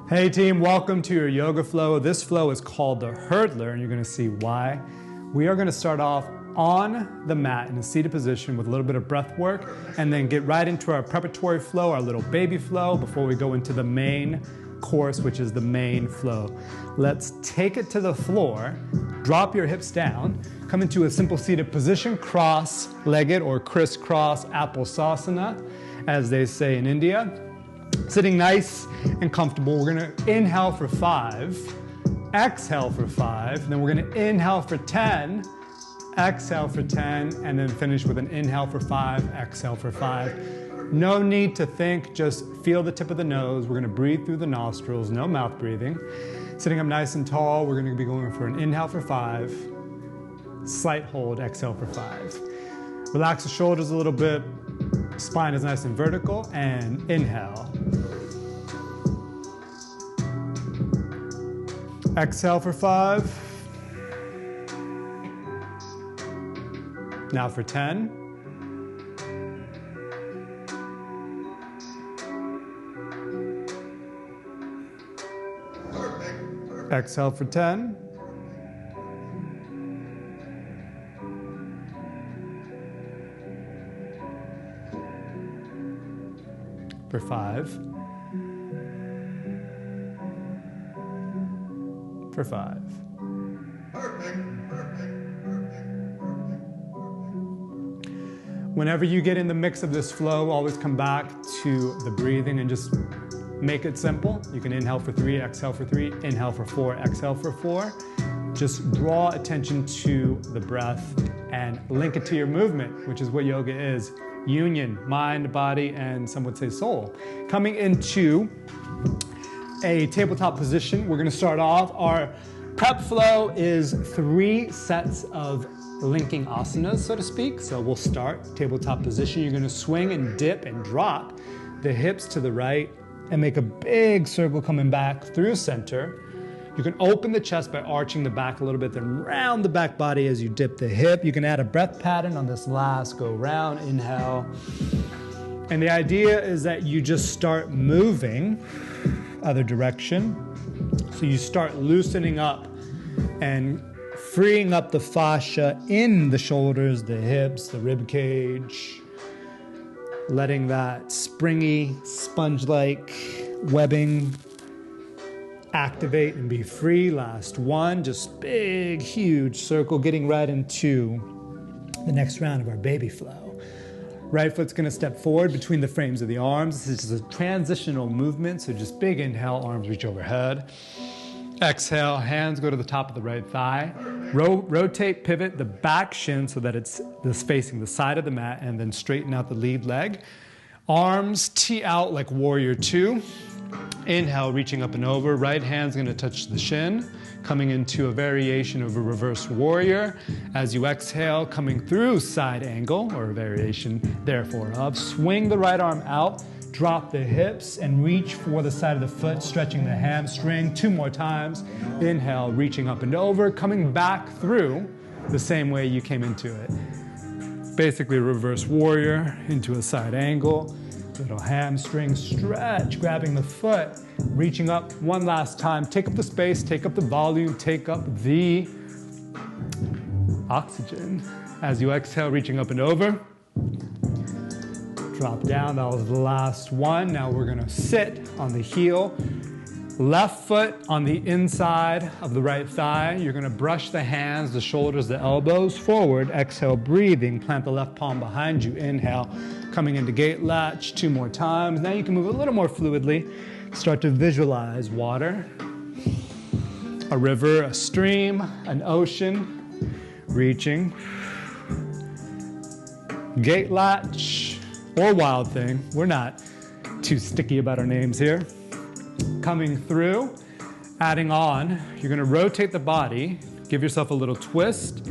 Hey team, welcome to your yoga flow. This flow is called the hurdler and you're going to see why. We are going to start off on the mat in a seated position with a little bit of breath work and then get right into our preparatory flow, our little baby flow, before we go into the main course, which is the main flow. Let's take it to the floor, drop your hips down, come into a simple seated position, cross-legged or crisscross applesauceana, as they say in India. Sitting nice and comfortable. We're gonna inhale for 5, exhale for 5, then we're gonna inhale for 10, exhale for 10, and then finish with an inhale for 5, exhale for 5. No need to think, just feel the tip of the nose. We're gonna breathe through the nostrils, no mouth breathing. Sitting up nice and tall, we're gonna be going for an inhale for 5, slight hold, exhale for 5. Relax the shoulders a little bit, spine is nice and vertical, and inhale. Exhale for 5. Now for 10. Perfect. Exhale for 10. For 5. For 5. Perfect. Whenever you get in the mix of this flow, always come back to the breathing and just make it simple. You can inhale for 3, exhale for 3, inhale for 4, exhale for 4. Just draw attention to the breath and link it to your movement, which is what yoga is. Union, mind, body, and some would say soul. Coming into a tabletop position, we're gonna start off. Our prep flow is 3 sets of linking asanas, so to speak. So we'll start tabletop position. You're gonna swing and dip and drop the hips to the right and make a big circle coming back through center. You can open the chest by arching the back a little bit, then round the back body as you dip the hip. You can add a breath pattern on this last go round, inhale. And the idea is that you just start moving other direction. So you start loosening up and freeing up the fascia in the shoulders, the hips, the rib cage, letting that springy, sponge-like webbing activate and be free. Last one, just big, huge circle, getting right into the next round of our baby flow. Right foot's gonna step forward between the frames of the arms. This is a transitional movement, so just big inhale, arms reach overhead. Exhale, hands go to the top of the right thigh. Rotate, pivot the back shin so that it's facing the side of the mat, and then straighten out the lead leg. Arms tee out like warrior 2. Inhale, reaching up and over. Right hand's gonna touch the shin, coming into a variation of a reverse warrior. As you exhale, coming through side angle, or a variation therefore of. Swing the right arm out, drop the hips, and reach for the side of the foot, stretching the hamstring. 2 more times. Inhale, reaching up and over, coming back through the same way you came into it. Basically a reverse warrior into a side angle. Little hamstring stretch, grabbing the foot, reaching up one last time. Take up the space, take up the volume, take up the oxygen. As you exhale, reaching up and over. Drop down, that was the last one. Now we're gonna sit on the heel. Left foot on the inside of the right thigh. You're gonna brush the hands, the shoulders, the elbows forward. Exhale, breathing. Plant the left palm behind you. Inhale, coming into gate latch 2 more times. Now you can move a little more fluidly. Start to visualize water, a river, a stream, an ocean, reaching. Gate latch or wild thing. We're not too sticky about our names here. Coming through, adding on, you're gonna rotate the body, give yourself a little twist,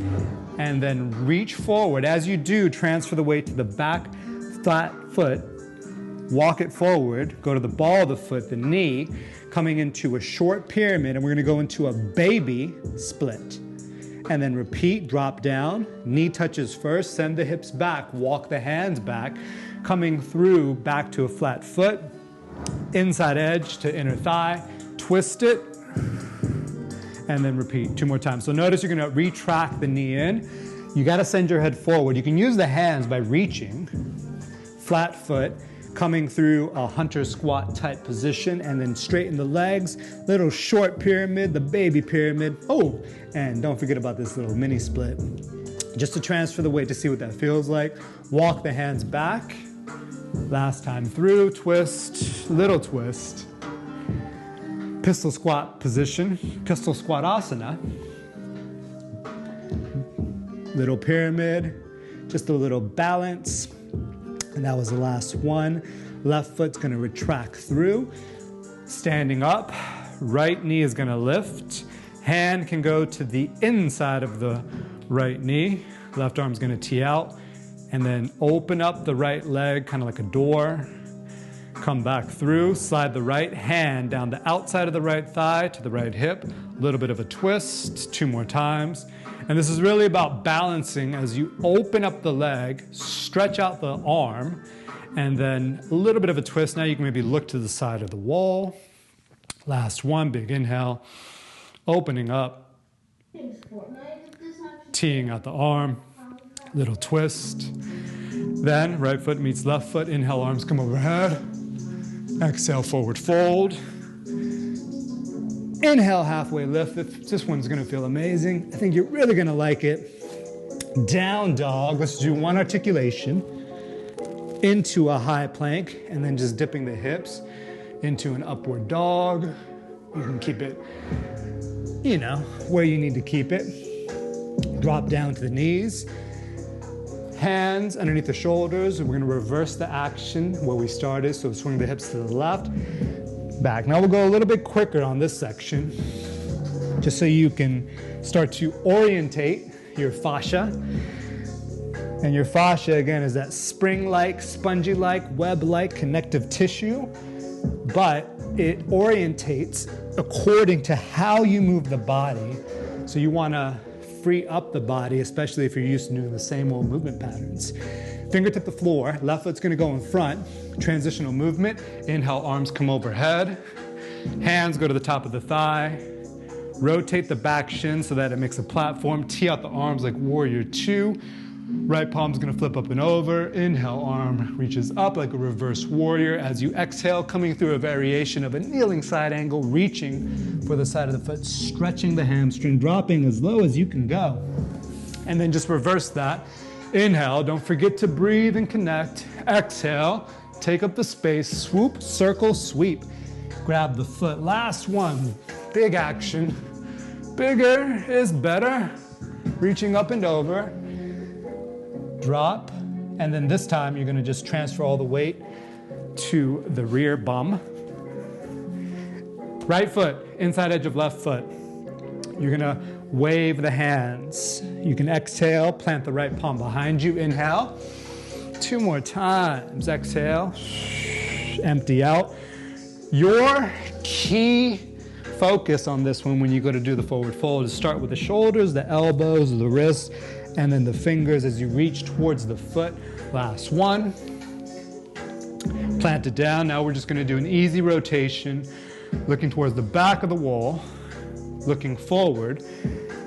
and then reach forward. As you do, transfer the weight to the back flat foot, walk it forward, go to the ball of the foot, the knee, coming into a short pyramid, and we're gonna go into a baby split. And then repeat, drop down, knee touches first, send the hips back, walk the hands back, coming through back to a flat foot, inside edge to inner thigh, twist it, and then repeat 2 more times. So notice you're gonna retract the knee in. You gotta send your head forward. You can use the hands by reaching, flat foot, coming through a hunter squat type position, and then straighten the legs, little short pyramid, the baby pyramid. Oh, and don't forget about this little mini split. Just to transfer the weight to see what that feels like. Walk the hands back. Last time through, twist, little twist. Pistol squat position, pistol squat asana. Little pyramid, just a little balance. And that was the last one. Left foot's gonna retract through. Standing up, right knee is gonna lift. Hand can go to the inside of the right knee. Left arm's gonna tee out. And then open up the right leg, kind of like a door. Come back through, slide the right hand down the outside of the right thigh to the right hip. A little bit of a twist, 2 more times. And this is really about balancing as you open up the leg, stretch out the arm, and then a little bit of a twist. Now you can maybe look to the side of the wall. Last one, big inhale, opening up, teeing out the arm, little twist. Then right foot meets left foot, inhale, arms come overhead. Exhale, forward fold. Inhale, halfway lift. This one's gonna feel amazing. I think you're really gonna like it. Down dog, let's do 1 articulation. Into a high plank, and then just dipping the hips into an upward dog. You can keep it, you know, where you need to keep it. Drop down to the knees. Hands underneath the shoulders. We're gonna reverse the action where we started, so swing the hips to the left. Back. Now we'll go a little bit quicker on this section, just so you can start to orientate your fascia. And your fascia, again, is that spring-like, spongy-like, web-like connective tissue, but it orientates according to how you move the body. So you want to free up the body, especially if you're used to doing the same old movement patterns. Fingertip the floor, left foot's gonna go in front, transitional movement. Inhale, arms come overhead. Hands go to the top of the thigh. Rotate the back shin so that it makes a platform. Tee out the arms like warrior 2. Right palm's gonna flip up and over. Inhale, arm reaches up like a reverse warrior. As you exhale, coming through a variation of a kneeling side angle, reaching for the side of the foot, stretching the hamstring, dropping as low as you can go. And then just reverse that. Inhale, don't forget to breathe and connect. Exhale, take up the space, swoop, circle, sweep. Grab the foot. Last one, big action. Bigger is better. Reaching up and over. Drop, and then this time you're gonna just transfer all the weight to the rear bum. Right foot, inside edge of left foot. You're gonna wave the hands. You can exhale, plant the right palm behind you. Inhale. 2 more times. Exhale. Empty out. Your key focus on this one when you go to do the forward fold is start with the shoulders, the elbows, the wrists, and then the fingers as you reach towards the foot. Last one. Plant it down. Now we're just going to do an easy rotation, looking towards the back of the wall, looking forward,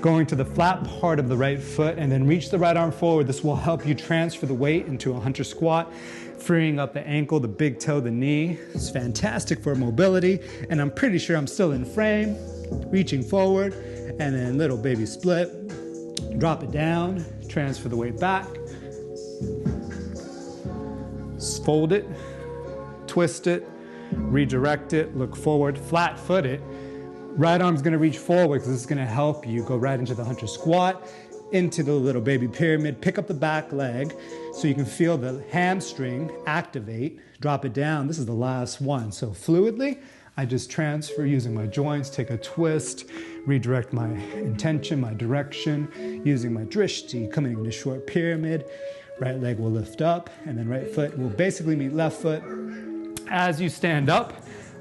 going to the flat part of the right foot, and then reach the right arm forward. This will help you transfer the weight into a hunter squat, freeing up the ankle, the big toe, the knee. It's fantastic for mobility, and I'm pretty sure I'm still in frame. Reaching forward, and then little baby split. Drop it down, transfer the weight back. Fold it, twist it, redirect it, look forward, flat foot it. Right arm's gonna reach forward because this is gonna help you go right into the hunter squat, into the little baby pyramid. Pick up the back leg so you can feel the hamstring activate. Drop it down. This is the last one. So fluidly, I just transfer using my joints, take a twist, redirect my intention, my direction, using my drishti, coming into short pyramid. Right leg will lift up, and then right foot will basically meet left foot. As you stand up,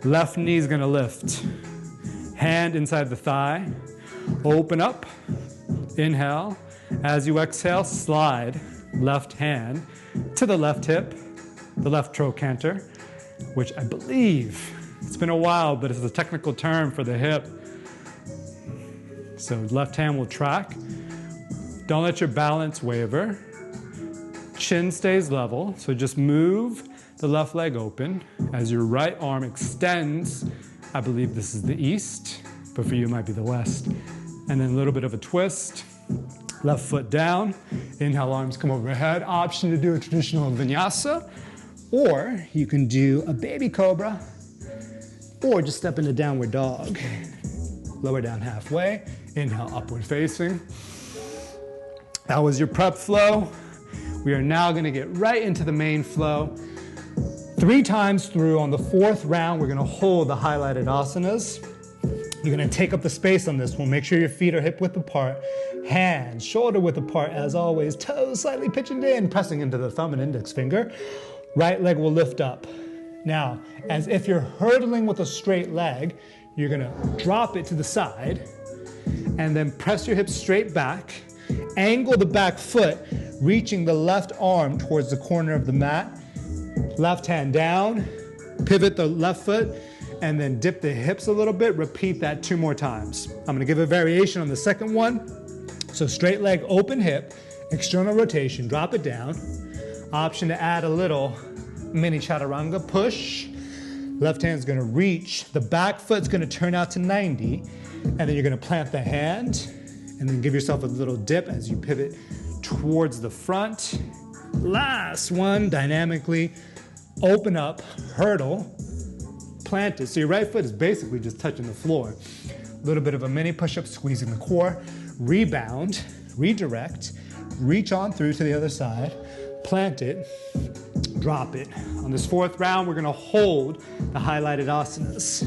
left knee is gonna lift. Hand inside the thigh, open up, inhale. As you exhale, slide left hand to the left hip, the left trochanter, which I believe It's been a while, but it's a technical term for the hip. So left hand will track. Don't let your balance waver. Chin stays level, so just move the left leg open as your right arm extends. I believe this is the east, but for you it might be the west. And then a little bit of a twist. Left foot down. Inhale, arms come overhead. Option to do a traditional vinyasa, or you can do a baby cobra, or just step into downward dog. Lower down halfway. Inhale, upward facing. That was your prep flow. We are now gonna get right into the main flow. 3 times through. On the 4th round, we're gonna hold the highlighted asanas. You're gonna take up the space on this one. Make sure your feet are hip width apart. Hands shoulder width apart as always. Toes slightly pitching in, pressing into the thumb and index finger. Right leg will lift up. Now, as if you're hurdling with a straight leg, you're gonna drop it to the side and then press your hips straight back. Angle the back foot, reaching the left arm towards the corner of the mat. Left hand down, pivot the left foot, and then dip the hips a little bit. Repeat that 2 more times. I'm gonna give a variation on the second one. So straight leg, open hip, external rotation, drop it down. Option to add a little mini chaturanga, push. Left hand's gonna reach, the back foot's gonna turn out to 90, and then you're gonna plant the hand, and then give yourself a little dip as you pivot towards the front. Last one, dynamically open up, hurdle, plant it. So your right foot is basically just touching the floor. A little bit of a mini push-up, squeezing the core. Rebound, redirect, reach on through to the other side, plant it, drop it. On this 4th round, we're gonna hold the highlighted asanas.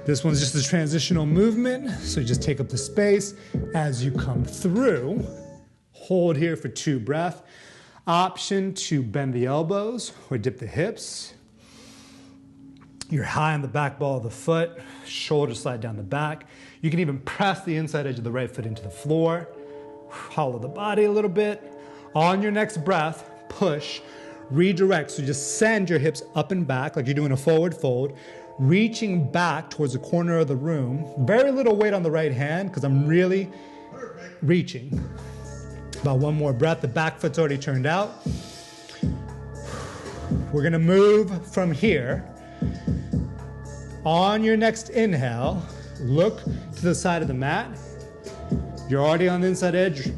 This one's just a transitional movement, so just take up the space as you come through. Hold here for 2 breaths. Option to bend the elbows or dip the hips. You're high on the back ball of the foot, shoulders slide down the back. You can even press the inside edge of the right foot into the floor. Hollow the body a little bit. On your next breath, push, redirect. So just send your hips up and back like you're doing a forward fold, reaching back towards the corner of the room. Very little weight on the right hand because I'm really reaching. About 1 more breath. The back foot's already turned out. We're gonna move from here. On your next inhale, look to the side of the mat. You're already on the inside edge.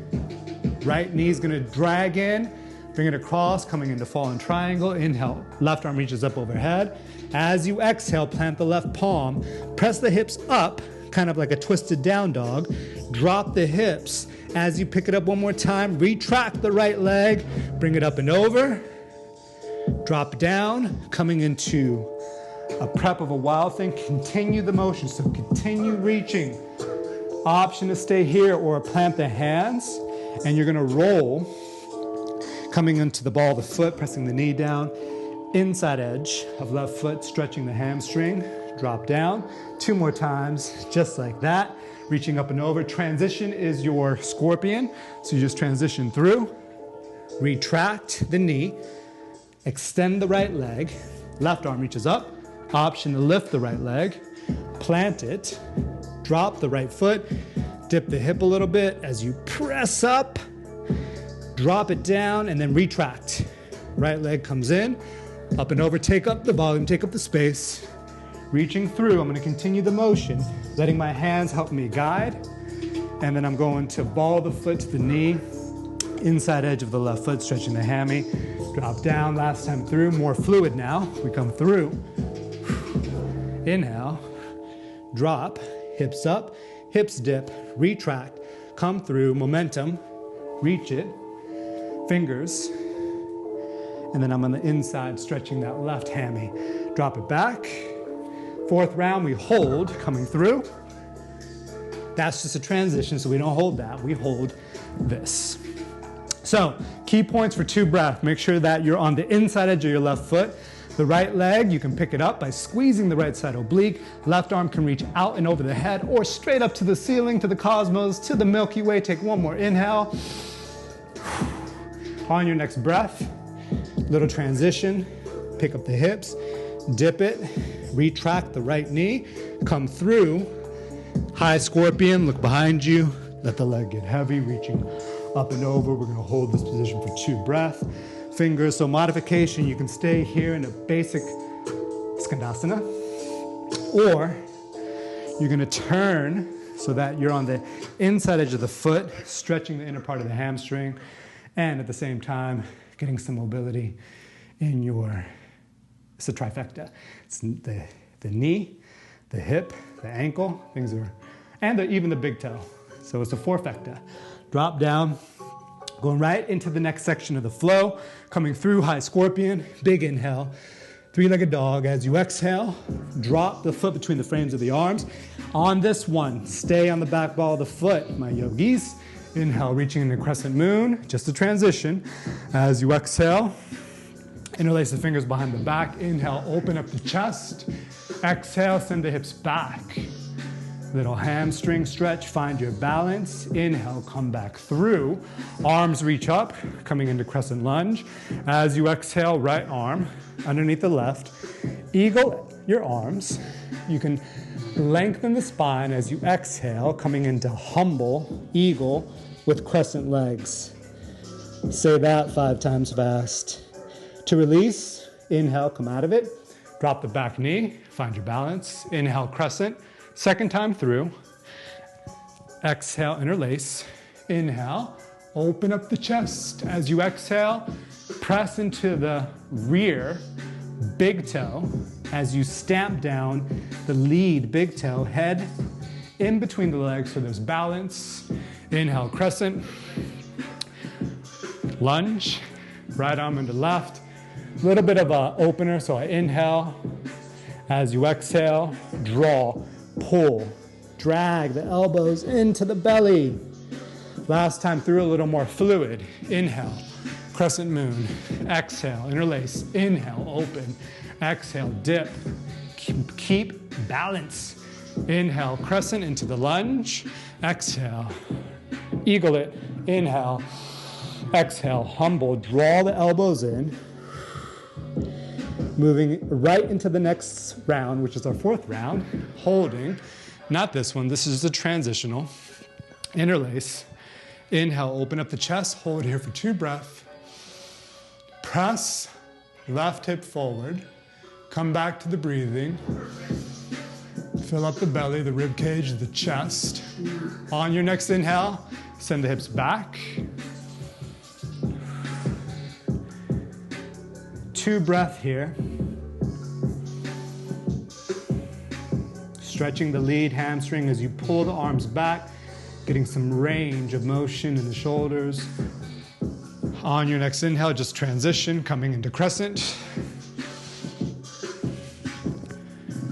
Right knee's gonna drag in, bring it across, coming into fallen triangle. Inhale, left arm reaches up overhead. As you exhale, plant the left palm, press the hips up, kind of like a twisted down dog. Drop the hips. As you pick it up 1 more time, retract the right leg, bring it up and over. Drop down, coming into a prep of a wild thing. Continue the motion, so continue reaching. Option to stay here or plant the hands, and you're gonna roll, coming into the ball of the foot, pressing the knee down, inside edge of left foot, stretching the hamstring, drop down. 2 more times, just like that. Reaching up and over. Transition is your scorpion, so you just transition through, retract the knee, extend the right leg, left arm reaches up, option to lift the right leg, plant it, drop the right foot, dip the hip a little bit as you press up, drop it down, and then retract. Right leg comes in, up and over, take up the volume, take up the space, reaching through. I'm gonna continue the motion, letting my hands help me guide, and then I'm going to ball the foot to the knee, inside edge of the left foot, stretching the hammy, drop down, last time through, more fluid now. We come through, inhale, drop, hips up, hips dip, retract, come through, momentum, reach it, fingers, and then I'm on the inside, stretching that left hammy. Drop it back. 4th round, we hold, coming through. That's just a transition, so we don't hold that, we hold this. So, key points for 2 breaths. Make sure that you're on the inside edge of your left foot. The right leg, you can pick it up by squeezing the right side oblique. Left arm can reach out and over the head or straight up to the ceiling, to the cosmos, to the Milky Way. Take 1 more inhale. On your next breath, little transition. Pick up the hips, dip it, Retract the right knee, come through, high scorpion, look behind you, let the leg get heavy, reaching up and over. We're gonna hold this position for 2 breaths. Fingers, so modification, you can stay here in a basic Skandasana, or you're gonna turn so that you're on the inside edge of the foot, stretching the inner part of the hamstring, and at the same time, getting some mobility in your, it's a trifecta. It's the knee, the hip, the ankle, and even the big toe. So it's a 4-fecta. Drop down, going right into the next section of the flow, coming through high scorpion, big inhale, 3-legged dog. As you exhale, drop the foot between the frames of the arms. On this one, stay on the back ball of the foot, my yogis. Inhale, reaching into crescent moon, just a transition. As you exhale, interlace the fingers behind the back. Inhale, open up the chest. Exhale, send the hips back. Little hamstring stretch, find your balance. Inhale, come back through. Arms reach up, coming into crescent lunge. As you exhale, right arm underneath the left. Eagle your arms. You can lengthen the spine as you exhale, coming into humble eagle with crescent legs. Say that 5 times fast. To release, inhale, come out of it. Drop the back knee, find your balance. Inhale, crescent. Second time through. Exhale, interlace. Inhale, open up the chest. As you exhale, press into the rear big toe as you stamp down the lead big toe, head in between the legs so there's balance. Inhale, crescent. Lunge, right arm into left. A little bit of an opener, so I inhale. As you exhale, draw, pull, drag the elbows into the belly. Last time through, a little more fluid. Inhale, crescent moon. Exhale, interlace. Inhale, open. Exhale, dip. Keep balance. Inhale, crescent into the lunge. Exhale, eagle it. Inhale, exhale, humble. Draw the elbows in. Moving right into the next round, which is our 4th round. Holding, not this one, this is the transitional. Interlace. Inhale, open up the chest, hold here for 2 breaths. Press left hip forward. Come back to the breathing. Fill up the belly, the rib cage, the chest. On your next inhale, send the hips back. 2 breaths here. Stretching the lead hamstring as you pull the arms back, getting some range of motion in the shoulders. On your next inhale, just transition, coming into crescent.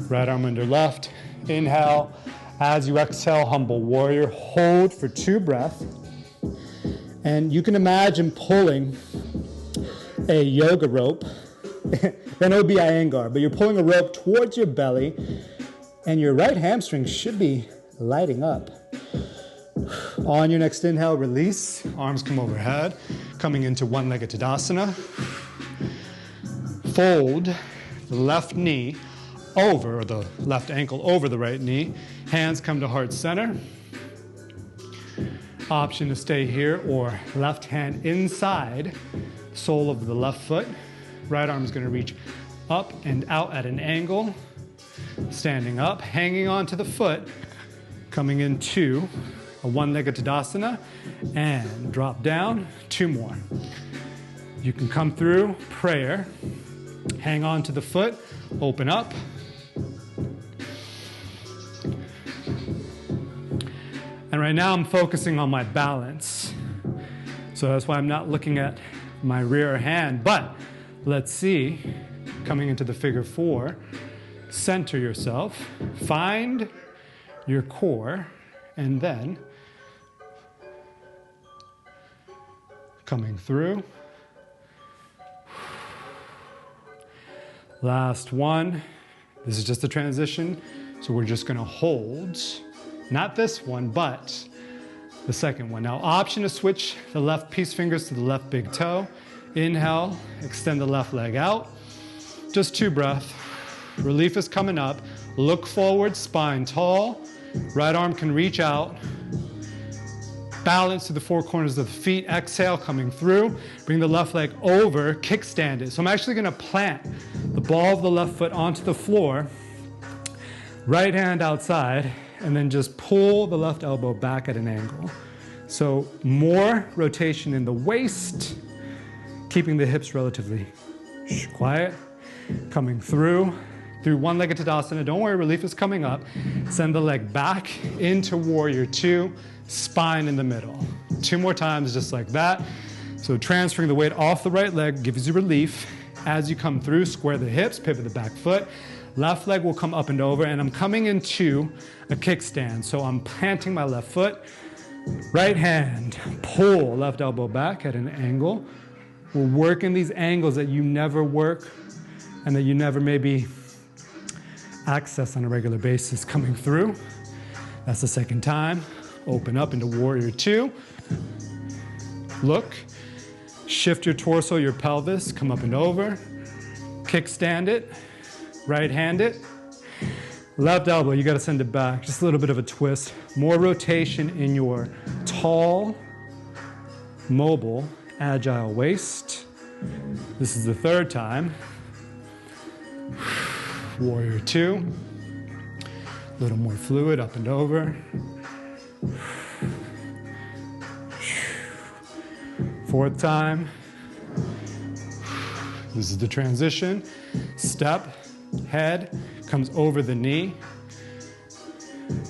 Right arm under left. Inhale. As you exhale, humble warrior. Hold for 2 breaths. And you can imagine pulling a yoga rope. Then it would be Iyengar, but you're pulling a rope towards your belly, and your right hamstring should be lighting up. On your next inhale, release. Arms come overhead, coming into 1-legged Tadasana. Fold the left knee over, or the left ankle over the right knee. Hands come to heart center. Option to stay here, or left hand inside sole of the left foot. Right arm is going to reach up and out at an angle. Standing up, hanging onto the foot, coming into a 1-legged Tadasana, and drop down. 2 more. You can come through prayer, hang on to the foot, open up. And right now I'm focusing on my balance. So that's why I'm not looking at my rear hand, but let's see, coming into the figure 4, center yourself, find your core, and then coming through. Last one. This is just a transition, so we're just going to hold, not this one, but the second one. Now, option to switch the left peace fingers to the left big toe. Inhale, extend the left leg out. Just 2 breaths. Relief is coming up. Look forward, spine tall. Right arm can reach out. Balance to the four corners of the feet. Exhale, coming through. Bring the left leg over, kickstand it. So I'm actually gonna plant the ball of the left foot onto the floor, right hand outside, and then just pull the left elbow back at an angle. So more rotation in the waist, keeping the hips relatively quiet. Coming through one-legged Tadasana. Don't worry, relief is coming up. Send the leg back into warrior two, spine in the middle. 2 more times just like that. So transferring the weight off the right leg gives you relief. As you come through, square the hips, pivot the back foot. Left leg will come up and over, and I'm coming into a kickstand. So I'm planting my left foot, right hand, pull left elbow back at an angle. We're working these angles that you never work and that you never maybe access on a regular basis. Coming through, that's the second time. Open up into warrior two. Look, shift your torso, your pelvis, come up and over. Kickstand it, right hand it. Left elbow, you gotta send it back. Just a little bit of a twist. More rotation in your tall, mobile, agile waist. This is the third time. Warrior two. A little more fluid, up and over. Fourth time. This is the transition. Step, head comes over the knee.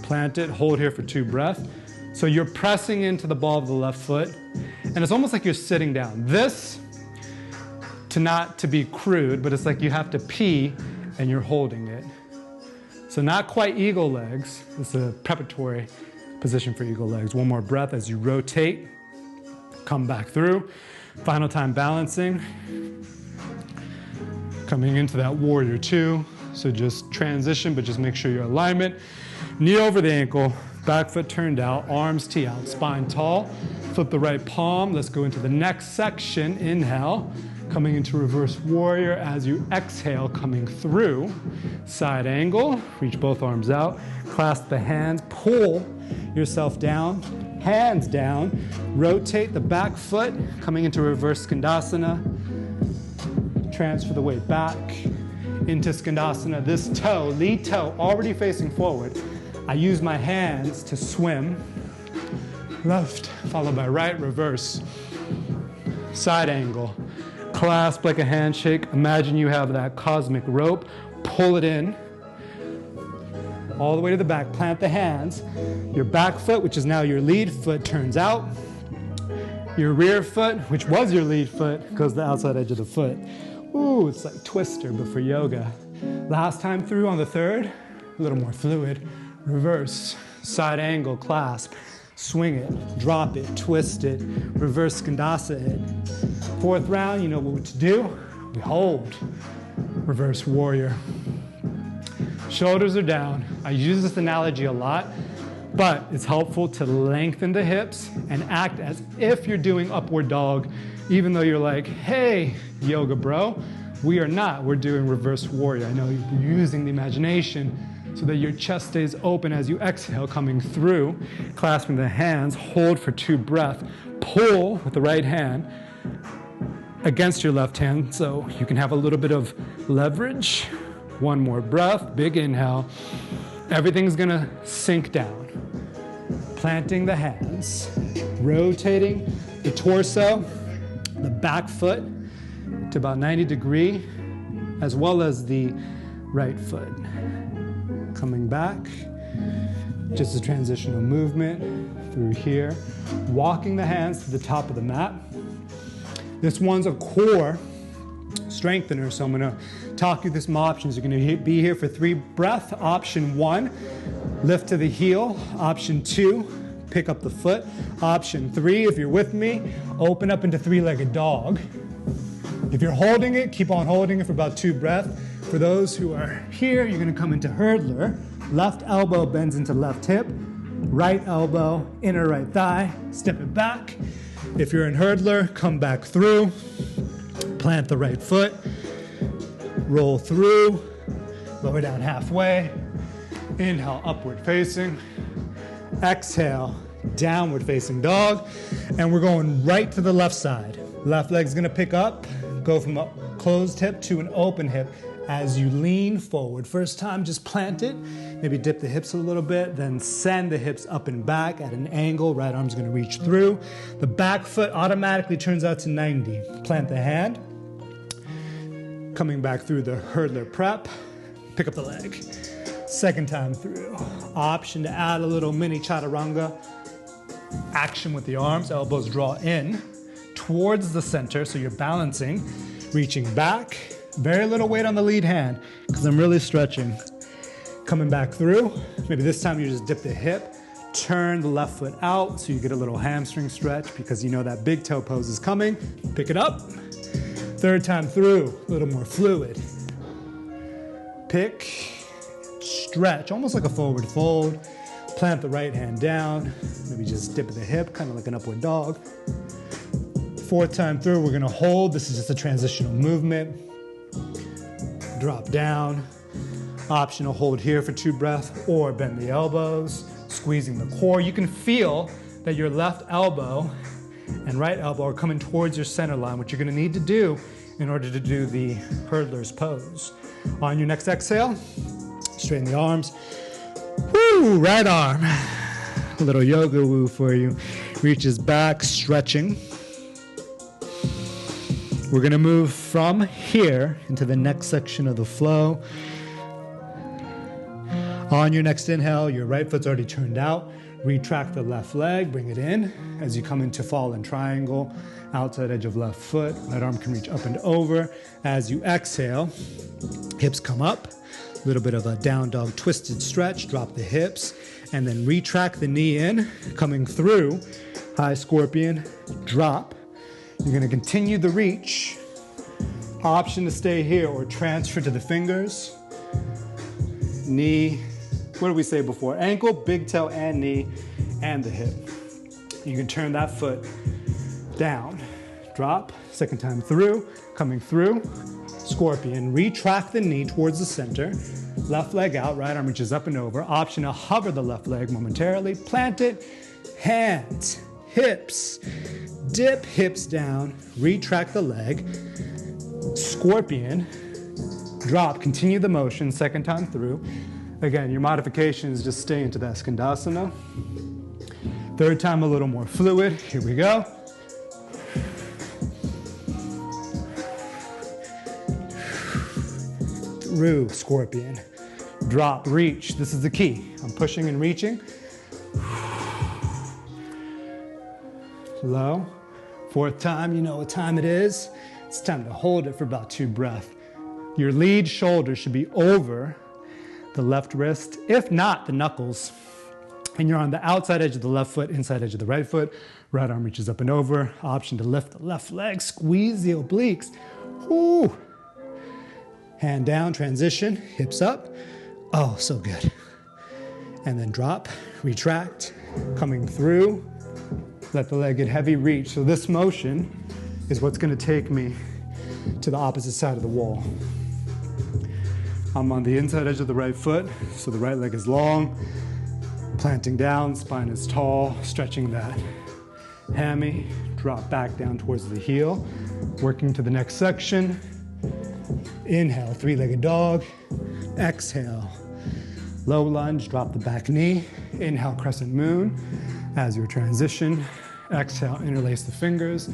Plant it, hold here for 2 breaths. So you're pressing into the ball of the left foot, and it's almost like you're sitting down. This, not to be crude, but it's like you have to pee and you're holding it. So not quite eagle legs. This is a preparatory position for eagle legs. 1 more breath as you rotate, come back through. Final time balancing. Coming into that warrior two. So just transition, but just make sure your alignment. Knee over the ankle, back foot turned out, arms tee out, spine tall. Flip the right palm. Let's go into the next section. Inhale, coming into reverse warrior as you exhale, coming through. Side angle, reach both arms out, clasp the hands, pull yourself down, hands down, rotate the back foot, coming into reverse Skandasana. Transfer the weight back into Skandasana. This toe, lead toe, already facing forward. I use my hands to swim. Left, followed by right, reverse. Side angle. Clasp like a handshake. Imagine you have that cosmic rope. Pull it in. All the way to the back. Plant the hands. Your back foot, which is now your lead foot, turns out. Your rear foot, which was your lead foot, goes to the outside edge of the foot. Ooh, it's like Twister, but for yoga. Last time through on the third, a little more fluid. Reverse, side angle, clasp. Swing it, drop it, twist it, reverse Skandasa it. Fourth round, you know what to do. We hold. Reverse warrior. Shoulders are down. I use this analogy a lot, but it's helpful to lengthen the hips and act as if you're doing upward dog, even though you're like, hey, yoga bro. We are not. We're doing reverse warrior. I know you're using the imagination so that your chest stays open as you exhale, coming through, clasping the hands, hold for 2 breaths, pull with the right hand against your left hand so you can have a little bit of leverage. 1 more breath, big inhale. Everything's gonna sink down. Planting the hands, rotating the torso, the back foot to about 90 degrees, as well as the right foot. Coming back, just a transitional movement through here. Walking the hands to the top of the mat. This one's a core strengthener, so I'm gonna talk you through some options. You're gonna be here for 3 breaths. Option 1, lift to the heel. Option 2, pick up the foot. Option 3, if you're with me, open up into 3-legged dog. If you're holding it, keep on holding it for about 2 breaths. For those who are here, you're gonna come into hurdler. Left elbow bends into left hip. Right elbow, inner right thigh. Step it back. If you're in hurdler, come back through. Plant the right foot. Roll through. Lower down halfway. Inhale, upward facing. Exhale, downward facing dog. And we're going right to the left side. Left leg's gonna pick up, go from a closed hip to an open hip as you lean forward. First time, just plant it. Maybe dip the hips a little bit, then send the hips up and back at an angle. Right arm's gonna reach through. The back foot automatically turns out to 90. Plant the hand. Coming back through the hurdler prep. Pick up the leg. Second time through. Option to add a little mini chaturanga action with the arms. Elbows draw in towards the center, so you're balancing, reaching back. Very little weight on the lead hand because I'm really stretching. Coming back through. Maybe this time you just dip the hip, turn the left foot out so you get a little hamstring stretch because you know that big toe pose is coming. Pick it up. Third time through, a little more fluid. Pick, stretch, almost like a forward fold. Plant the right hand down. Maybe just dip the hip, kind of like an upward dog. Fourth time through, we're gonna hold. This is just a transitional movement. Drop down. Optional hold here for 2 breaths or bend the elbows, squeezing the core. You can feel that your left elbow and right elbow are coming towards your center line, which you're gonna need to do in order to do the hurdler's pose. On your next exhale, straighten the arms. Woo, right arm. A little yoga woo for you. Reaches back, stretching. We're gonna move from here into the next section of the flow. On your next inhale, your right foot's already turned out. Retract the left leg, bring it in. As you come into fallen triangle, outside edge of left foot, right arm can reach up and over. As you exhale, hips come up. A little bit of a down dog twisted stretch, drop the hips, and then retract the knee in, coming through. High scorpion, drop. You're gonna continue the reach. Option to stay here or transfer to the fingers. Knee, what did we say before? Ankle, big toe, and knee, and the hip. You can turn that foot down. Drop, second time through, coming through. Scorpion, retract the knee towards the center. Left leg out, right arm reaches up and over. Option to hover the left leg momentarily. Plant it, hands, hips. Dip hips down, retract the leg. Scorpion, drop, continue the motion, second time through. Again, your modification is just stay into that Skandasana. Third time a little more fluid, here we go. Through, scorpion. Drop, reach, this is the key. I'm pushing and reaching. Low. Fourth time, you know what time it is. It's time to hold it for about 2 breaths. Your lead shoulder should be over the left wrist, if not the knuckles. And you're on the outside edge of the left foot, inside edge of the right foot. Right arm reaches up and over. Option to lift the left leg, squeeze the obliques. Ooh. Hand down, transition, hips up. Oh, so good. And then drop, retract, coming through. Let the leg get heavy, reach. So this motion is what's gonna take me to the opposite side of the wall. I'm on the inside edge of the right foot, so the right leg is long. Planting down, spine is tall, stretching that hammy. Drop back down towards the heel. Working to the next section. Inhale, 3-legged dog. Exhale, low lunge, drop the back knee. Inhale, crescent moon. As your transition, exhale, interlace the fingers.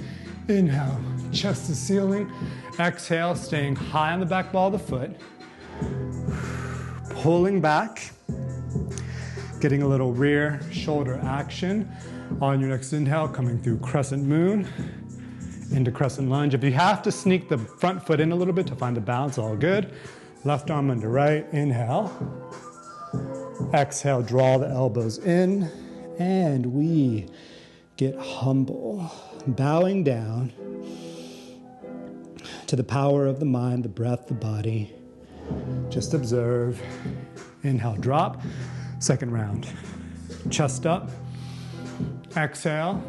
Inhale, chest to ceiling. Exhale, staying high on the back ball of the foot. Pulling back, getting a little rear shoulder action. On your next inhale, coming through crescent moon into crescent lunge. If you have to sneak the front foot in a little bit to find the balance, all good. Left arm under right, inhale. Exhale, draw the elbows in. And we get humble, bowing down to the power of the mind, the breath, the body. Just observe. Inhale, drop. Second round. Chest up. Exhale.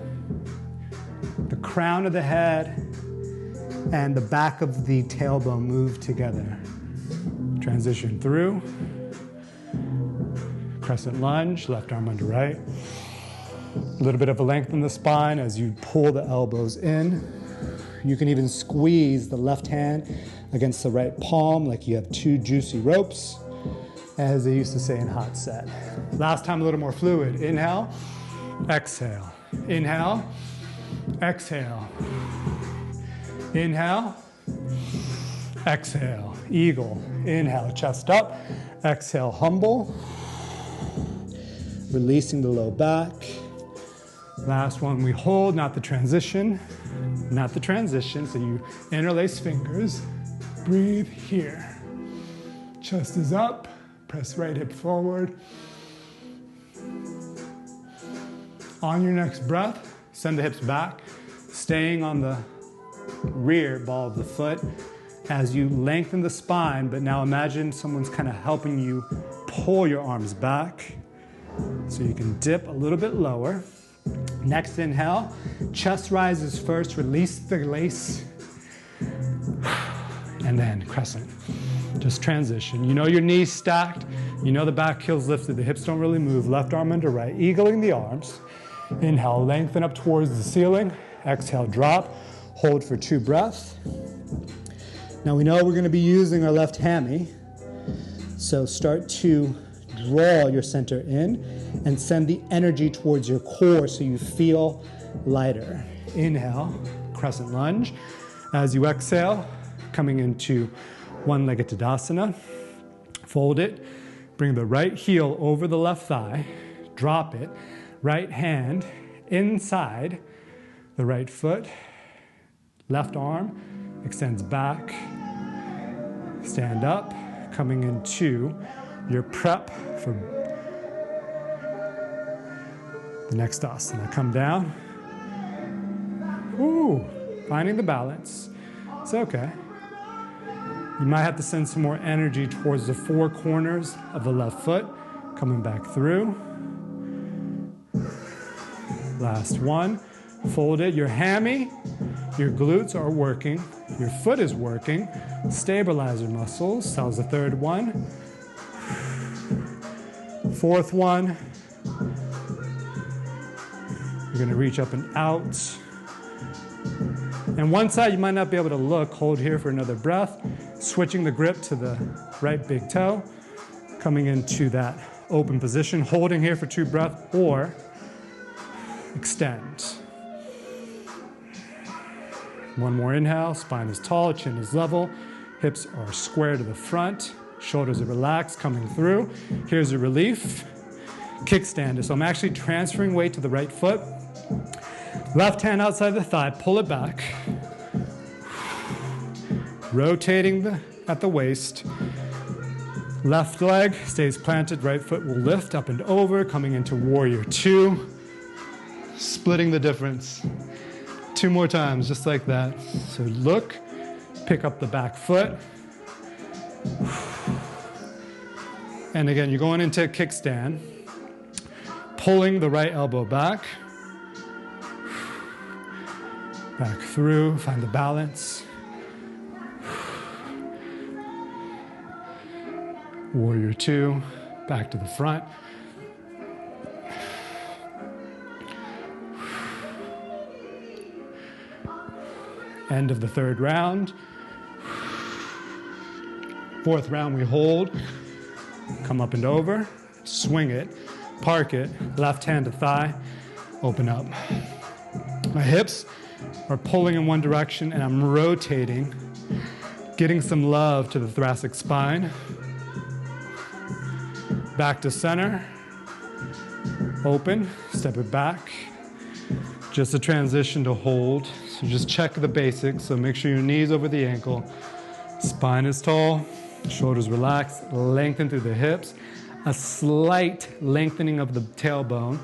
The crown of the head and the back of the tailbone move together. Transition through. Crescent lunge, left arm under right. A little bit of a length in the spine as you pull the elbows in. You can even squeeze the left hand against the right palm like you have two juicy ropes, as they used to say in hot set. Last time, a little more fluid. Inhale, exhale. Inhale, exhale. Inhale, exhale. Eagle. Inhale, chest up. Exhale, humble. Releasing the low back. Last one, we hold, not the transition. Not the transition, so you interlace fingers. Breathe here. Chest is up. Press right hip forward. On your next breath, send the hips back, staying on the rear ball of the foot as you lengthen the spine, but now imagine someone's kind of helping you pull your arms back so you can dip a little bit lower. Next inhale, chest rises first, release the lace, and then crescent. Just transition. You know your knees stacked, you know the back heel's lifted, the hips don't really move, left arm under right, eagling the arms. Inhale, lengthen up towards the ceiling. Exhale, drop. Hold for 2 breaths. Now we know we're going to be using our left hammy, so start to draw your center in and send the energy towards your core so you feel lighter. Inhale, crescent lunge. As you exhale, coming into one-legged Tadasana. Fold it, bring the right heel over the left thigh, drop it, right hand inside the right foot, left arm extends back, stand up, coming into your prep for the next asana. Come down. Ooh, finding the balance. It's okay. You might have to send some more energy towards the 4 corners of the left foot. Coming back through. Last one. Fold it. Your hammy, your glutes are working. Your foot is working. Stabilizer muscles. That was the 3rd one. 4th one. You're going to reach up and out. And one side you might not be able to look. Hold here for another breath. Switching the grip to the right big toe. Coming into that open position. Holding here for 2 breaths or extend. One more inhale. Spine is tall. Chin is level. Hips are square to the front. Shoulders are relaxed. Coming through. Here's a relief. Kickstand. So I'm actually transferring weight to the right foot. Left hand outside the thigh, pull it back. Rotating at the waist. Left leg stays planted, right foot will lift up and over, coming into warrior 2. Splitting the difference. 2 more times, just like that. So look, pick up the back foot. And again, you're going into a kickstand. Pulling the right elbow back. Back through, find the balance. Warrior 2, back to the front. End of the 3rd round. 4th round we hold. Come up and over, swing it, park it, left hand to thigh, open up. My hips are pulling in one direction and I'm rotating, getting some love to the thoracic spine. Back to center, open, step it back. Just a transition to hold. So just check the basics. So make sure your knees over the ankle. Spine is tall, shoulders relaxed, lengthen through the hips. A slight lengthening of the tailbone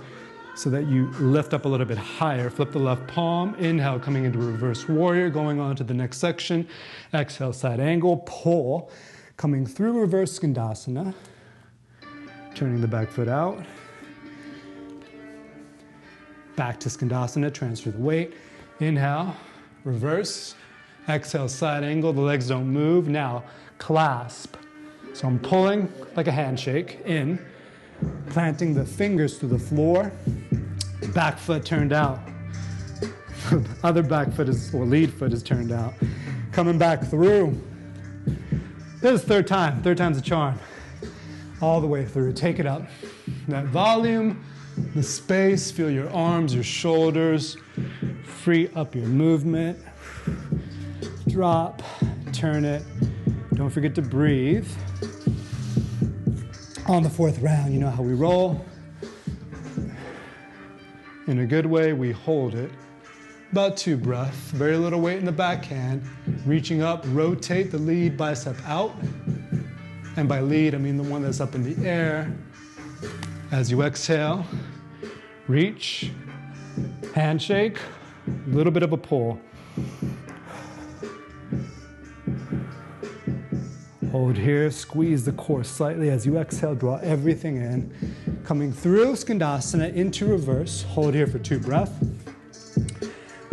so that you lift up a little bit higher. Flip the left palm. Inhale, coming into reverse warrior, going on to the next section. Exhale, side angle, pull. Coming through reverse skandasana. Turning the back foot out. Back to skandasana, transfer the weight. Inhale, reverse. Exhale, side angle, the legs don't move. Now, clasp So I'm pulling like a handshake in, planting the fingers through the floor, back foot turned out. Other back foot is, or lead foot is turned out. Coming back through. This is third time. Third time's a charm. All the way through. Take it up. That volume, the space, feel your arms, your shoulders. Free up your movement. Drop, turn it. Don't forget to breathe. On the fourth round, you know how we roll. In a good way, we hold it. About 2 breaths, very little weight in the backhand. Reaching up, rotate the lead bicep out. And by lead, I mean the one that's up in the air. As you exhale, reach, handshake, a little bit of a pull. Hold here, squeeze the core slightly. As you exhale, draw everything in. Coming through Skandasana into reverse. Hold here for 2 breaths.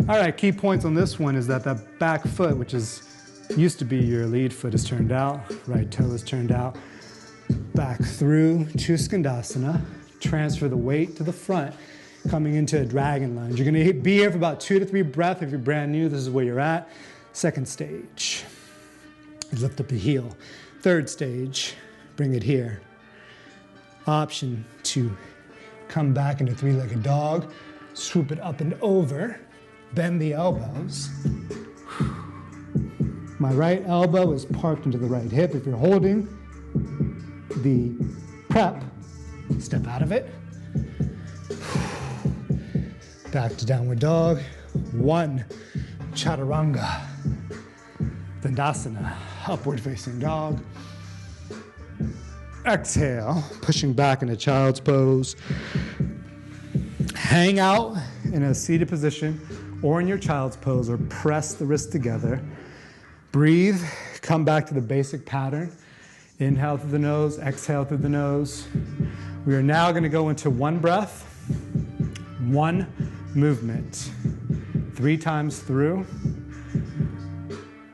All right, key points on this one is that that back foot, which used to be your lead foot, is turned out. Right toe is turned out. Back through to Skandasana. Transfer the weight to the front. Coming into a dragon lunge. You're gonna be here for about 2 to 3 breaths. If you're brand new, this is where you're at. Second stage. Lift up the heel. Third stage, bring it here. Option to come back into 3-legged dog. Swoop it up and over. Bend the elbows. My right elbow is parked into the right hip. If you're holding the prep, step out of it. Back to downward dog. 1, chaturanga. Dandasana, upward facing dog. Exhale, pushing back into child's pose. Hang out in a seated position or in your child's pose, or press the wrists together. Breathe, come back to the basic pattern. Inhale through the nose, exhale through the nose. We are now going to go into 1 breath, 1 movement. 3 times through.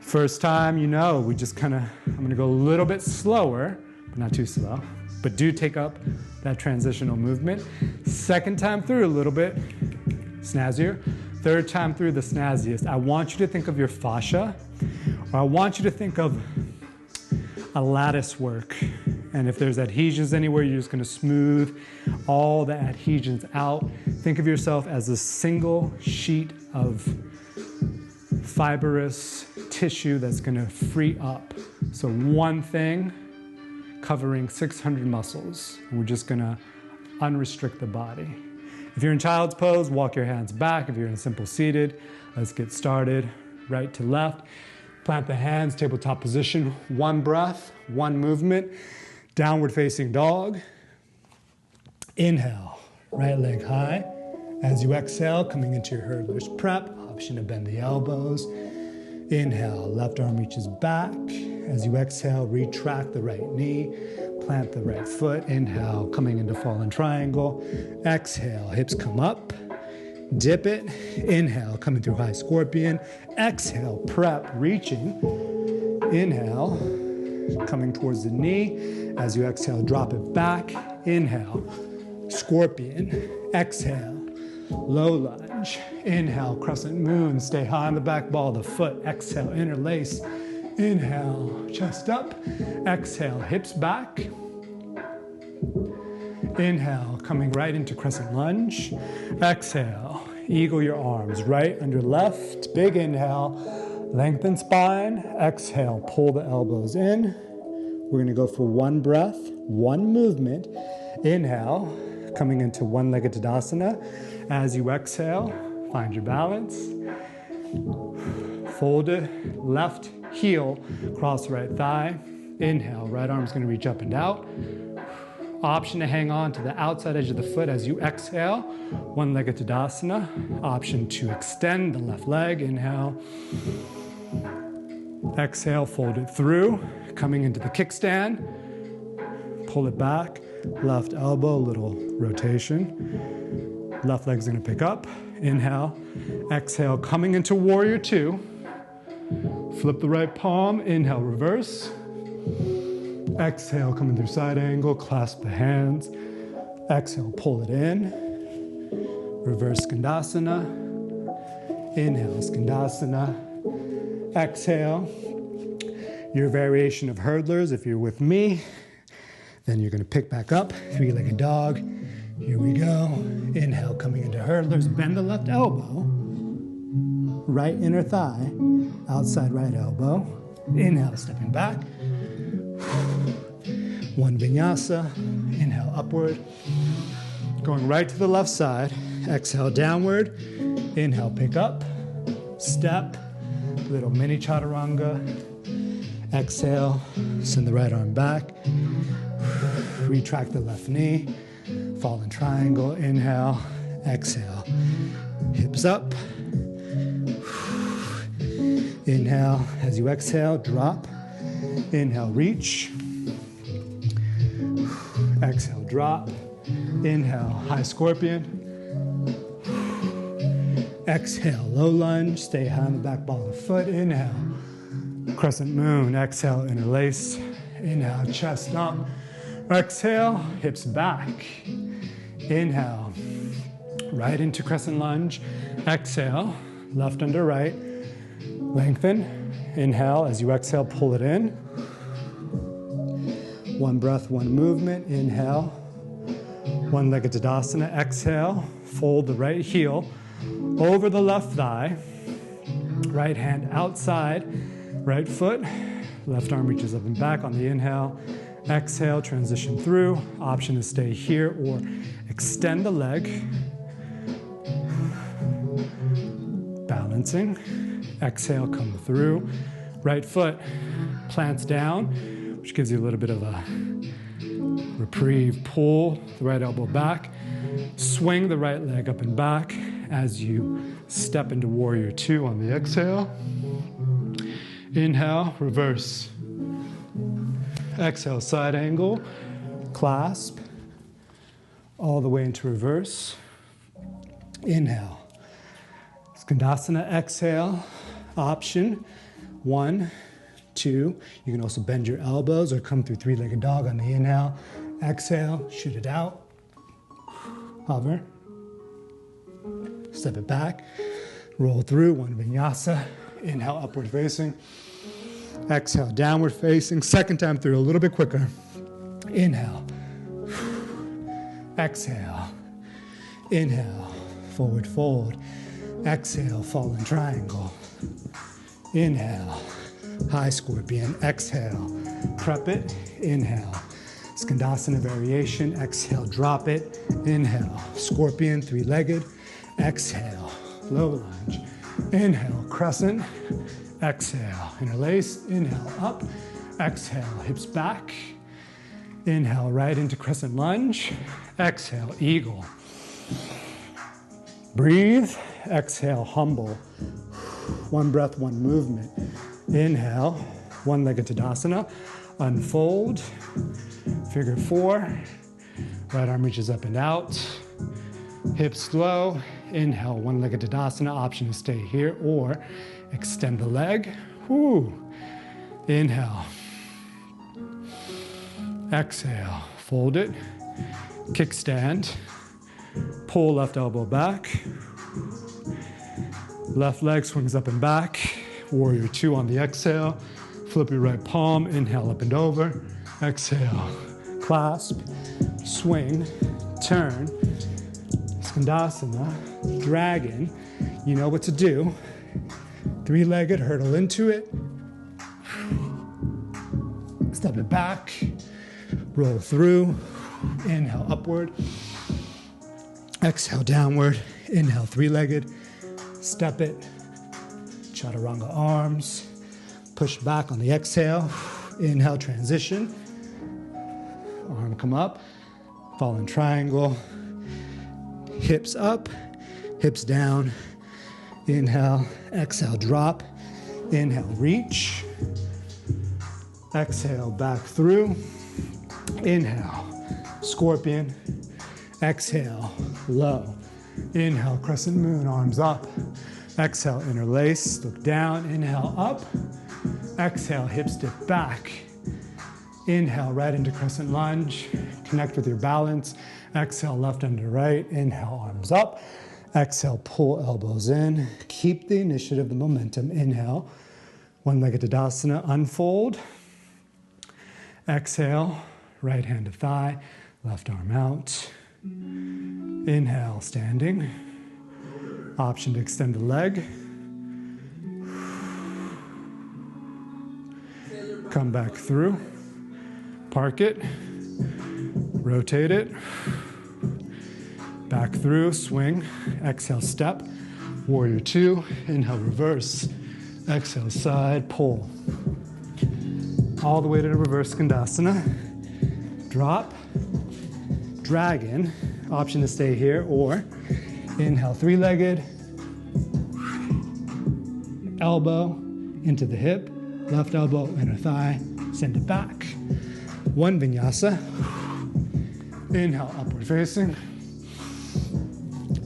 First time, you know, we just I'm going to go a little bit slower, but not too slow. But do take up that transitional movement. Second time through, a little bit snazzier. Third time through, the snazziest. I want you to think of your fascia, or I want you to think of a lattice work. And if there's adhesions anywhere, you're just going to smooth all the adhesions out. Think of yourself as a single sheet of fibrous tissue that's going to free up. So one thing covering 600 muscles. And we're just going to unrestrict the body. If you're in child's pose, walk your hands back. If you're in simple seated, let's get started. Right to left. Plant the hands, tabletop position. 1 breath, 1 movement. Downward facing dog. Inhale, right leg high. As you exhale, coming into your hurdler's prep, option to bend the elbows. Inhale, left arm reaches back. As you exhale, retract the right knee. Plant the right foot. Inhale, coming into fallen triangle. Exhale, hips come up. Dip it. Inhale, coming through high scorpion. Exhale, prep, reaching. Inhale, coming towards the knee. As you exhale, drop it back. Inhale, scorpion. Exhale, low lunge. Inhale, crescent moon. Stay high on the back ball of the foot. Exhale, interlace. Inhale, chest up. Exhale, hips back. Inhale, coming right into crescent lunge. Exhale, eagle your arms right under left. Big inhale, lengthen spine. Exhale, pull the elbows in. We're going to go for 1 breath, 1 movement. Inhale, coming into one-legged Tadasana. As you exhale, find your balance. Fold it, left heel, cross right thigh. Inhale, right arm's going to reach up and out. Option to hang on to the outside edge of the foot as you exhale. One-legged Tadasana. Option to extend the left leg. Inhale. Exhale, fold it through. Coming into the kickstand. Pull it back. Left elbow, little rotation. Left leg's gonna pick up. Inhale. Exhale, coming into warrior 2. Flip the right palm. Inhale, reverse. Exhale, coming through side angle, clasp the hands. Exhale, pull it in. Reverse Skandasana. Inhale, Skandasana. Exhale. Your variation of hurdlers, if you're with me, then you're gonna pick back up, three-legged dog. Here we go. Inhale, coming into hurdlers. Bend the left elbow. Right inner thigh. Outside right elbow. Inhale, stepping back. One vinyasa. Inhale, upward. Going right to the left side. Exhale, downward. Inhale, pick up. Step. Little mini chaturanga. Exhale, send the right arm back. Retract the left knee. Fallen triangle. Inhale, exhale. Hips up. Inhale, as you exhale, drop. Inhale, reach. Exhale, drop. Inhale, high scorpion. Exhale, low lunge. Stay high on the back ball of the foot. Inhale, crescent moon. Exhale, interlace. Inhale, chest up. Exhale, hips back. Inhale, right into crescent lunge. Exhale, left under right. Lengthen. Inhale, as you exhale, pull it in. One breath, one movement. Inhale. One-legged Tadasana. Exhale, fold the right heel over the left thigh. Right hand outside, right foot. Left arm reaches up and back on the inhale. Exhale, transition through. Option to stay here or extend the leg. Balancing. Exhale, come through. Right foot plants down, which gives you a little bit of a reprieve. Pull the right elbow back. Swing the right leg up and back as you step into warrior two on the exhale. Inhale, reverse. Exhale, side angle, clasp, all the way into reverse. Inhale. Skandasana, exhale, option, 1, 2. You can also bend your elbows or come through three-legged dog on the inhale. Exhale, shoot it out, hover, step it back, roll through, one vinyasa. Inhale, upward facing. Exhale, downward facing. Second time through, a little bit quicker. Inhale. Exhale. Inhale, forward fold. Exhale, fallen triangle. Inhale, high scorpion. Exhale, prep it. Inhale, Skandasana variation. Exhale, drop it. Inhale, scorpion, three-legged. Exhale, low lunge. Inhale, crescent. Exhale, interlace. Inhale, up. Exhale, hips back. Inhale, right into crescent lunge. Exhale, eagle. Breathe. Exhale, humble. One breath, one movement. Inhale, one-legged Tadasana. Unfold. Figure four. Right arm reaches up and out. Hips low. Inhale, one-legged Tadasana. Option to stay here or extend the leg. Woo. Inhale. Exhale. Fold it. Kickstand. Pull left elbow back. Left leg swings up and back. Warrior two on the exhale. Flip your right palm. Inhale up and over. Exhale. Clasp. Swing. Turn. Skandasana. Dragon. You know what to do. Three-legged, hurdle into it. Step it back. Roll through. Inhale upward. Exhale downward. Inhale three-legged. Step it. Chaturanga arms. Push back on the exhale. Inhale, transition. Arm come up. Fallen triangle. Hips up. Hips down. Inhale. Exhale, drop. Inhale, reach. Exhale, back through. Inhale, scorpion. Exhale, low. Inhale, crescent moon, arms up. Exhale, interlace, look down. Inhale, up. Exhale, hips dip back. Inhale, right into crescent lunge. Connect with your balance. Exhale, left under right. Inhale, arms up. Exhale, pull elbows in. Keep the initiative, the momentum. Inhale, one-legged Tadasana, unfold. Exhale, right hand to thigh, left arm out. Inhale, standing. Option to extend the leg. Come back through. Park it. Rotate it. Back through, swing. Exhale, step. Warrior two. Inhale, reverse. Exhale, side, pull. All the way to the reverse skandasana. Drop. Dragon. Option to stay here, or inhale, three-legged. Elbow into the hip. Left elbow, inner thigh. Send it back. One vinyasa. Inhale, upward facing.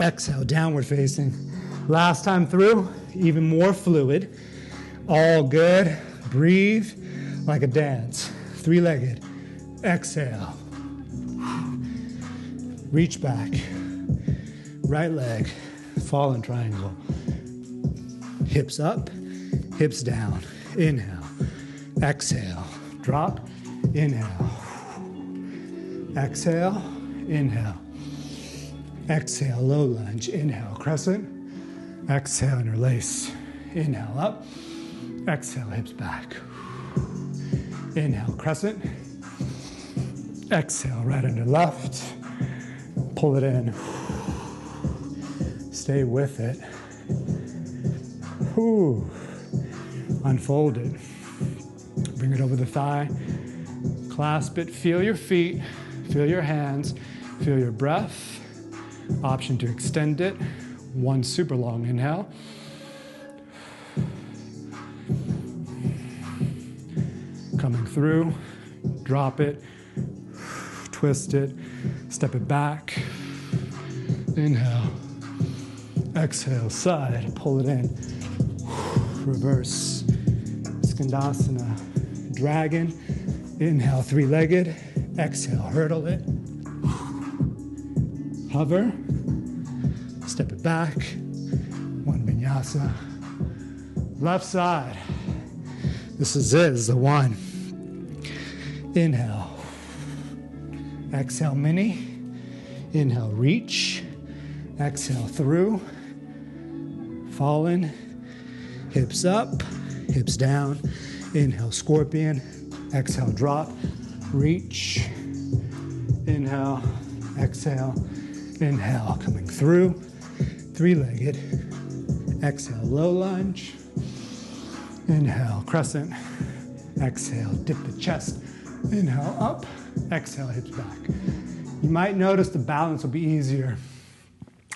Exhale, downward facing. Last time through, even more fluid. All good. Breathe like a dance. Three-legged. Exhale. Reach back. Right leg. Fallen triangle. Hips up. Hips down. Inhale. Exhale. Drop. Inhale. Exhale. Inhale. Exhale. Low lunge. Inhale. Crescent. Exhale. Interlace. Inhale up. Exhale. Hips back. Inhale. Crescent. Exhale. Right under left. Pull it in. Stay with it. Ooh. Unfold it. Bring it over the thigh. Clasp it. Feel your feet. Feel your hands. Feel your breath. Option to extend it. One super long inhale. Coming through. Drop it. Twist it. Step it back. Inhale. Exhale. Side. Pull it in. Reverse. Skandasana. Dragon. Inhale, three-legged. Exhale, hurdle it. Hover. Step it back. One vinyasa. Left side. This is it. This is the one. Inhale. Exhale, mini. Inhale, reach. Exhale, through. Fallen. Hips up. Hips down. Inhale, scorpion. Exhale, drop. Reach. Inhale. Exhale. Inhale, coming through. Three-legged. Exhale, low lunge. Inhale, crescent. Exhale, dip the chest. Inhale, up. Exhale, hips back. You might notice the balance will be easier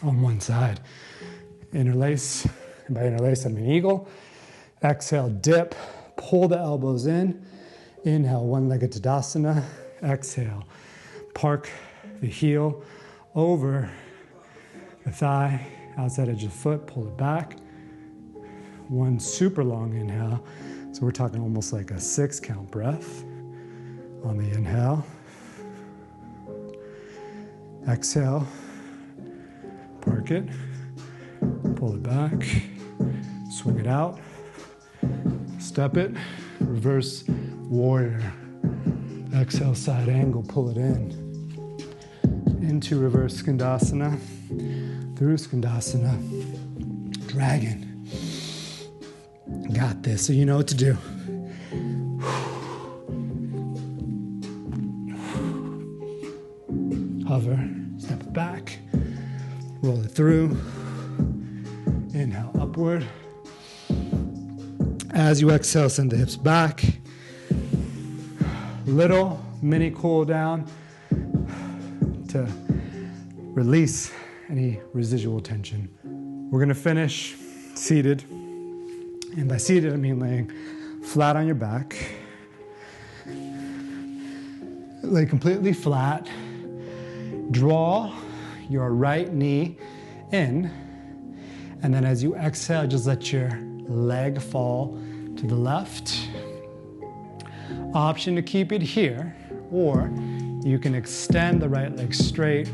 on one side. Interlace. And by interlace, I mean eagle. Exhale, dip. Pull the elbows in. Inhale, one-legged Tadasana. Exhale, park the heel over the thigh, outside edge of the foot, pull it back. One super long inhale. So we're talking almost like a 6-count breath on the inhale. Exhale, park it, pull it back, swing it out, step it, reverse warrior. Exhale, side angle, pull it in. Into reverse skandasana, through skandasana, dragon. Got this, so you know what to do. Hover, step it back, roll it through. Inhale, upward. As you exhale, send the hips back. Little mini cool down to release any residual tension. We're gonna finish seated. And by seated, I mean laying flat on your back. Lay completely flat. Draw your right knee in. And then as you exhale, just let your leg fall to the left. Option to keep it here, or you can extend the right leg straight,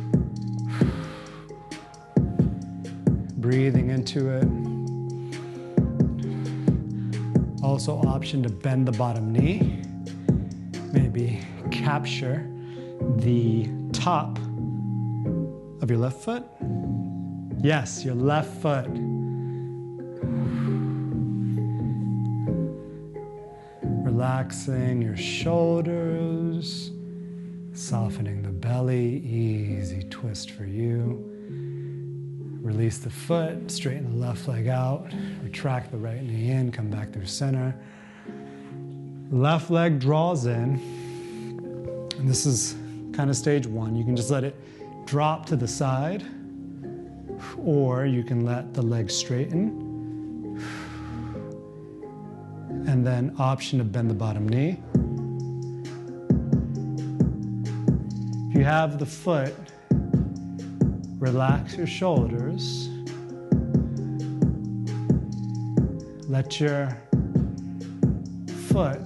breathing into it. Also option to bend the bottom knee, maybe capture the top of your left foot. Yes, your left foot. Relaxing your shoulders, softening the belly, easy twist for you. Release the foot, straighten the left leg out, retract the right knee in, come back through center. Left leg draws in, and this is kind of stage one. You can just let it drop to the side, or you can let the leg straighten. And then option to bend the bottom knee. If you have the foot, relax your shoulders. Let your foot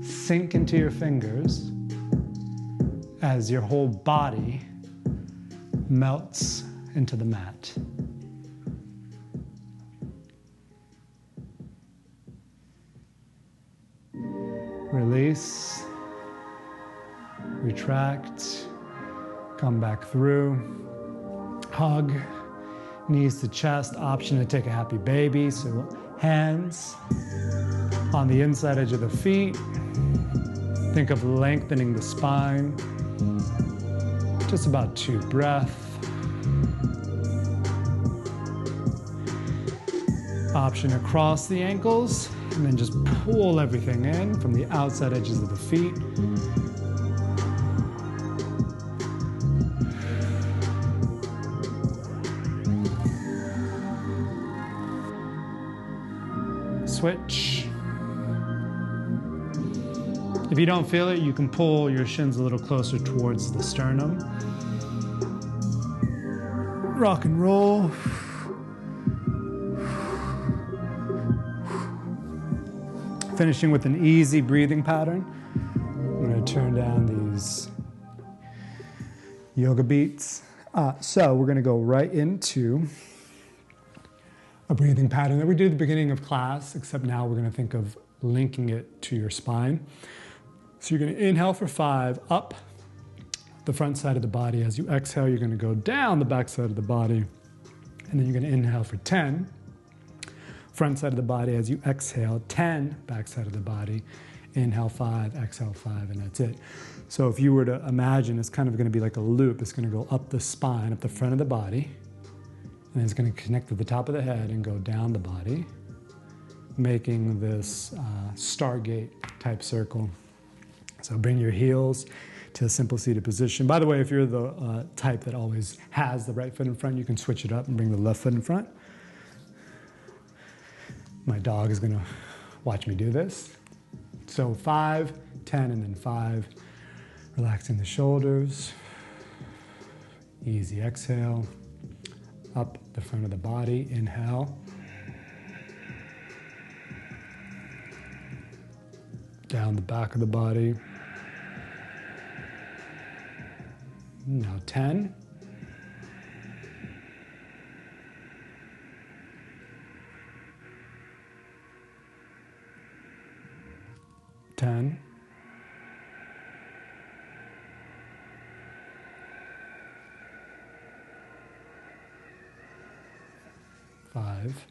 sink into your fingers as your whole body melts into the mat. Release, retract, come back through, hug, knees to chest, option to take a happy baby. So hands on the inside edge of the feet. Think of lengthening the spine. Just about 2 breaths. Option across the ankles, and then just pull everything in from the outside edges of the feet. Switch. If you don't feel it, you can pull your shins a little closer towards the sternum. Rock and roll. Finishing with an easy breathing pattern. I'm going to turn down these yoga beats. So we're going to go right into a breathing pattern that we do at the beginning of class, except now we're going to think of linking it to your spine. So you're going to inhale for 5, up the front side of the body. As you exhale, you're going to go down the back side of the body. And then you're going to inhale for 10. Front side of the body. As you exhale, 10, back side of the body. Inhale 5, exhale 5, and that's it. So if you were to imagine, it's kind of going to be like a loop. It's going to go up the spine, up the front of the body, and it's going to connect to the top of the head and go down the body, making this Stargate type circle. So bring your heels to a simple seated position. By the way, if you're the type that always has the right foot in front, you can switch it up and bring the left foot in front. My dog is going to watch me do this. So 5, 10, and then 5. Relaxing the shoulders. Easy exhale. Up the front of the body. Inhale. Down the back of the body. Now 10. 10. 5.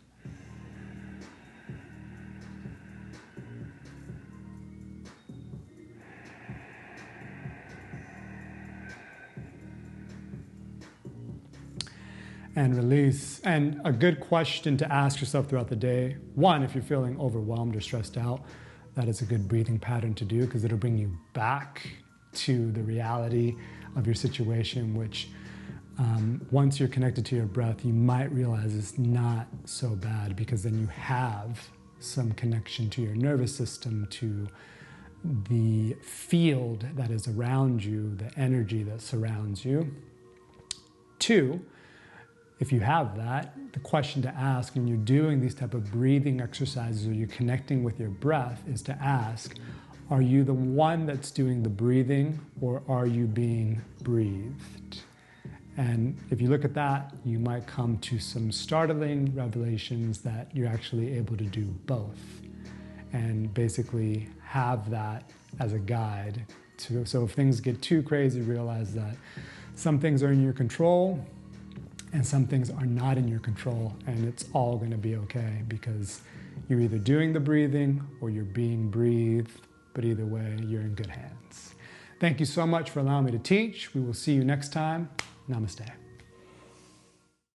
'And release. And a good question to ask yourself throughout the day. 1, if you're feeling overwhelmed or stressed out, that is a good breathing pattern to do because it'll bring you back to the reality of your situation, which once you're connected to your breath, you might realize it's not so bad because then you have some connection to your nervous system, to the field that is around you, the energy that surrounds you. 2, if you have that, the question to ask when you're doing these type of breathing exercises or you're connecting with your breath is to ask, Are you the one that's doing the breathing, or are you being breathed? And if you look at that, you might come to some startling revelations that you're actually able to do both. And basically have that as a guide. So if things get too crazy, realize that some things are in your control and some things are not in your control, and it's all going to be okay because you're either doing the breathing or you're being breathed, but either way, you're in good hands. Thank you so much for allowing me to teach. We will see you next time. Namaste.